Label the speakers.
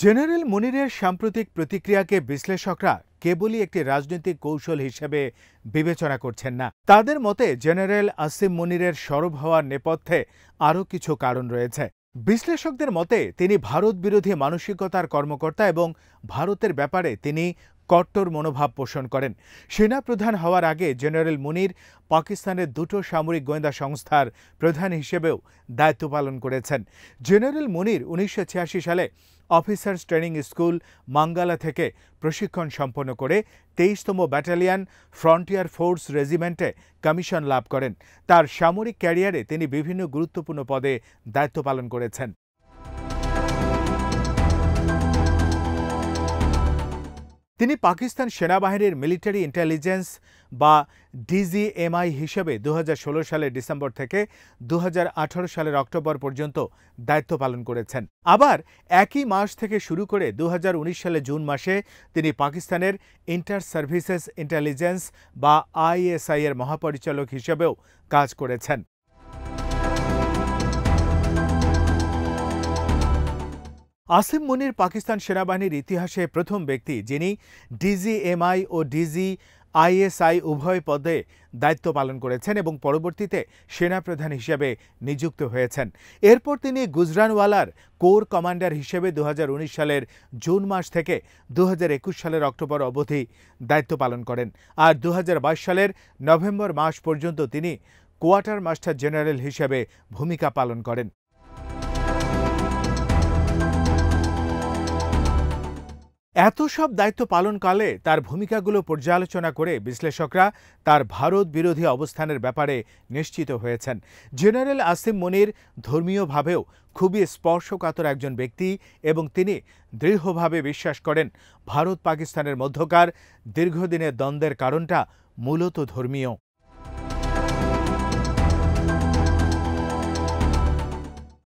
Speaker 1: General মুনিরের সাম্প্রতিক প্রতিক্রিয়াকে বিশ্লেষকরা কেবলই একটি রাজনৈতিক কৌশল হিসেবে বিবেচনা করছেন না। তাদের মতে জেনারেল আসিম মুনিরের সরব হওয়ার নেপথ্যে আরও কিছু কারণ রয়েছে। বিশ্লেষকদের মতে তিনি ভারত বিরোধী মানসিকতার কর্মকর্তা এবং ভারতের ব্যাপারে তিনি কট্টর মনোভাব পোষণ করেন। সেনাপ্রধান হওয়ার আগে জেনারেল মুনির পাকিস্তানের দুটো সামরিক গোয়েন্দা সংস্থার প্রধান হিসেবেও দায়িত্ব পালন করেছেন। জেনারেল মুনির 1986 সালে অফিসার্স ট্রেনিং স্কুল মাঙ্গালা থেকে প্রশিক্ষণ সম্পন্ন করে 23তম ব্যাটালিয়ন ফ্রন্টিয়ার ফোর্স রেজিমেন্টে কমিশন লাভ করেন। তার সামরিক ক্যারিয়ারে তিনি বিভিন্ন গুরুত্বপূর্ণ পদে দায়িত্ব পালন করেছেন। তিনি পাকিস্তান সেনাবাহিনীর মিলিটারি ইন্টেলিজেন্স বা ডিজিএমআই হিসেবে 2016 সালের ডিসেম্বর থেকে 2018 সালের অক্টোবর পর্যন্ত দায়িত্ব পালন করেছেন। আবার একই মাস থেকে শুরু করে 2019 সালের জুন মাসে তিনি পাকিস্তানের ইন্টার সার্ভিসেস ইন্টেলিজেন্স বা আইএসআই এর মহাপরিচালক হিসেবেও কাজ করেছেন। আসিম মুনির পাকিস্তান সেনাবাহিনীর ইতিহাসে প্রথম ব্যক্তি যিনি ডিজিএমআই ও ডিজিআইএসআই উভয় পদে দায়িত্ব পালন করেছেন এবং পরবর্তীতে সেনাপ্রধান হিসেবে নিযুক্ত হয়েছেন। এরপর তিনি গুজরানওয়ালার কোর কমান্ডার হিসেবে 2019 সালের জুন মাস থেকে 2021 সালের অক্টোবর অবধি দায়িত্ব পালন করেন। আর 2022 সালের নভেম্বর মাস পর্যন্ত তিনি কোয়ার্টার মাস্টার জেনারেল হিসেবে ভূমিকা পালন করেন। এত সব দায়িত্ব পালনকালে তার ভূমিকাগুলো পর্যালোচনা করে বিশ্লেষকরা তার ভারত বিরোধী অবস্থানের ব্যাপারে নিশ্চিত হয়েছেন। জেনারেল আসিম মুনির ধর্মীয়ভাবেও খুবই স্পর্শকাতর একজন ব্যক্তি এবং তিনি দৃঢ়ভাবে বিশ্বাস করেন ভারত পাকিস্তানের মধ্যকার দীর্ঘদিনের দ্বন্দ্বের কারণটা মূলত ধর্মীয়।